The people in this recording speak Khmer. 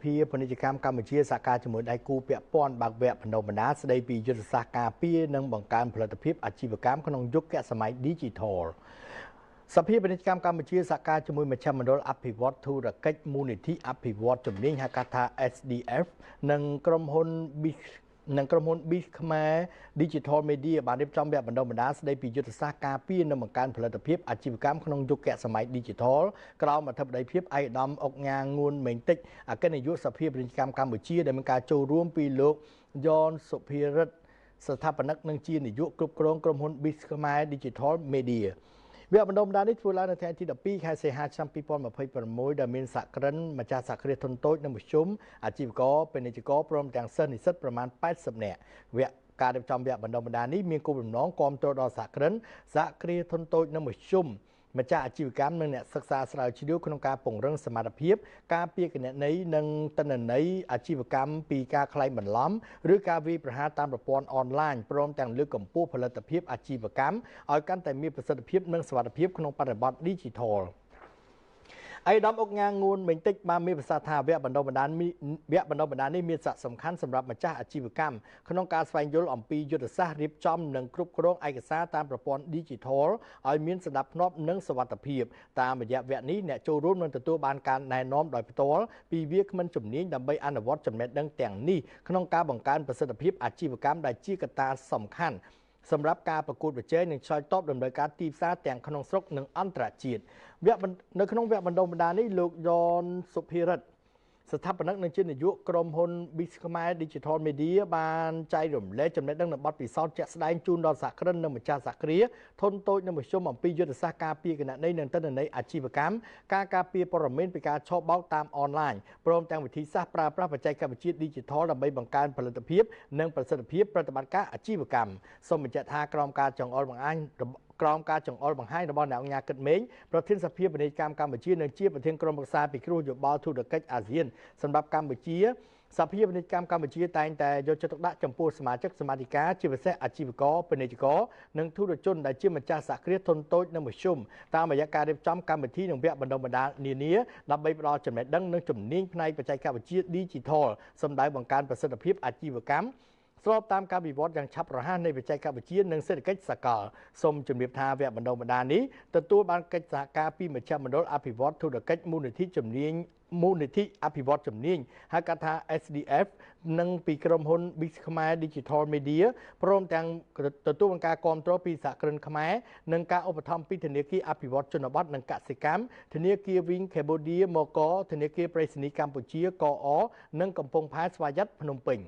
ភាពាណិជ្ជកម្មកម្ពុជាសហការជាមួយដៃគូពាក់ព័ន្ធបើកវគ្គបណ្ដុះបណ្ដាលស្ដីពីយុទ្ធសាស្ត្រការពារនិងបង្កើនផលិតភាពអាជីវកម្មក្នុងយុគសម័យ Digital សភាពាណិជ្ជកម្មកម្ពុជាសហការជាមួយមជ្ឈមណ្ឌលអភិវឌ្ឍធុរកិច្ចមូលនិធិអភិវឌ្ឍជំនាញហៅកាត់ថា SDF និងក្រុមហ៊ុន Biz ខ្មែរ Digital Media បានរៀបចំវគ្គបណ្ដុះបណ្ដាលស្ដីពីយុទ្ធសាស្ត្រការពារនិងបង្កើនផលិតភាពអាជីវកម្មក្នុងយុគសម័យ Digital ក្រោមអធិបតីភាពឯកឧត្តមអុកញ៉ាងួនមេងតិចអគ្គនាយកសភាពាណិជ្ជកម្មកម្ពុជាដែលមានការចូលរួមពីលោកយ៉នសុភារិទ្ធស្ថាបនិកនិងជានាយកគ្រប់គ្រងក្រុមហ៊ុន Biz ខ្មែរ Digital Mediaវគ្គបណ្ដុះបណ្ដាលនេះធ្វើឡើងនៅថ្ងៃទី12ខែសីហាឆ្នាំ2026ដែលមានសហគ្រិនម្ចាស់សហគ្រាសធុនតូចនិងមធ្យមអាជីវករពាណិជ្ជករព្រមទាំងសិស្សនិស្សិតប្រមាណ80នាក់វគ្គការរៀបចំវគ្គបណ្ដុះបណ្ដាលនេះមានគោលបំណងគាំទ្រដល់សហគ្រិនសហគ្រាសធុនតូចនិងមធ្យមម្ចាស់អាជីវកម្មនិងអ្នកសិក្សាស្រាវជ្រាវក្នុងការពង្រឹងសមត្ថភាពការពារគណនេយ្យនិងទិន្នន័យអាជីវកម្មពីការក្លែងបន្លំឬការវាយប្រហារតាមប្រព័ន្ធអនឡាញព្រមទាំងលើកកម្ពស់ផលិតភាពអាជីវកម្មឲ្យកាន់តែមានប្រសិទ្ធភាពនិងសុវត្ថិភាពក្នុងបរិបទ Digital ឯកឧត្តមអុកញ៉ាងួនមេងតិចបានមានប្រសាសន៍ថាវគ្គបណ្ដុះបណ្ដាលនេះមានសារៈសំខាន់សម្រាប់ម្ចាស់អាជីវកម្មក្នុងការស្វែងយល់អំពីយុទ្ធសាស្ត្ររៀបចំនិងគ្រប់គ្រងឯកសារតាមប្រព័ន្ធ Digital ឲ្យមានសណ្ដាប់ធ្នាប់និងសុវត្ថិភាពតាមរយៈវគ្គនេះអ្នកចូលរួមនឹងទទួលបានការណែនាំដោយផ្ទាល់ពីវាគ្មិនជំនាញដើម្បីអនុវត្តចំណេះដឹងទាំងនេះក្នុងការបង្កើនប្រសិទ្ធភាពអាជីវកម្មដែលជាកត្តាសំខាន់សម្រាប់ការប្រកួតប្រជែងនិងឆ្លើយតបតម្រូវការទីផ្សារទាំងក្នុងស្រុកនិងអន្តរជាតិនៅក្នុងវគ្គបណ្ដុះបណ្ដាលនេះលោកយ៉នសុភារិទ្ធស្ថាបនិកនិងជានាយកក្រុមហ៊ុន Biz ខ្មែរ Digital Media បានចែករំលែកចំណេះដឹងនិងបទពិសោធន៍ជាក់ស្ដែងជូនដល់សហគ្រិននិងម្ចាស់សហគ្រាសធុនតូចនិងមធ្យមអំពីយុទ្ធសាស្ត្រការពារគណនេយ្យនិងទិន្នន័យអាជីវកម្មការពារព័ត៌មានពីការឆបោកតាមអនឡាញព្រមទាំងវិធីសាស្ត្រប្រើប្រាស់បច្ចេកវិទ្យា Digital ដើម្បីបង្កើនផលិតភាពនិងប្រសិទ្ធភាពប្រតិបត្តិការអាជីវកម្មសូមបញ្ជាក់ថាក្រោមការចង្អុលបង្ហាញរបស់អ្នកអង្គការគិតមេងប្រធានសភាពាណិជ្ជកម្មកម្ពុជានិងជាប្រធានក្រុមប្រឹក្សាពិគ្រោះយោបល់ធុរកិច្ចអាស៊ានសម្រាប់កម្ពុជាសភាពាណិជ្ជកម្មកម្ពុជាតែងតែយកចិត្តទុកដាក់ចំពោះសមាជិកសមាជិកាជាពិសេសអាជីវករពាណិជ្ជករនិងធុរជនដែលជាម្ចាស់សហគ្រាសធុនតូចនិងមធ្យមតាមរយៈការរៀបចំកម្មវិធីនិងវគ្គបណ្ដុះបណ្ដាលនានាដើម្បីផ្ដល់ចំណេះដឹងនិងជំនាញផ្នែកបច្ចេកវិទ្យា Digital សម្ដៅបង្កើនប្រសិទ្ធភាពអាជីវកម្មស្របតាមការវិវត្តយ៉ាងឆាប់រហ័សនៃបច្ចេកវិទ្យានិងសេដ្ឋកិច្ចសកលសូមជម្រាបថាវគ្គបណ្ដុះបណ្ដាលនេះទទួលបានកិច្ចសហការពីមជ្ឈមណ្ឌលអភិវឌ្ឍធុរកិច្ចមូលនិធិអភិវឌ្ឍជំនាញហៅកាត់ថា SDF និងពីក្រុមហ៊ុន Biz ខ្មែរ Digital Media ព្រមទាំងទទួលបានការគាំទ្រពីសហគ្រិនខ្មែរនិងការឧបត្ថម្ភពីធនាគារអភិវឌ្ឍជនបទនិងកសិកម្មធនាគារ Wing Cambodia មកធនាគារប្រៃសណីកម្ពុជាកអនិងកំពង់ផែស្វយ័តភ្នំពេញ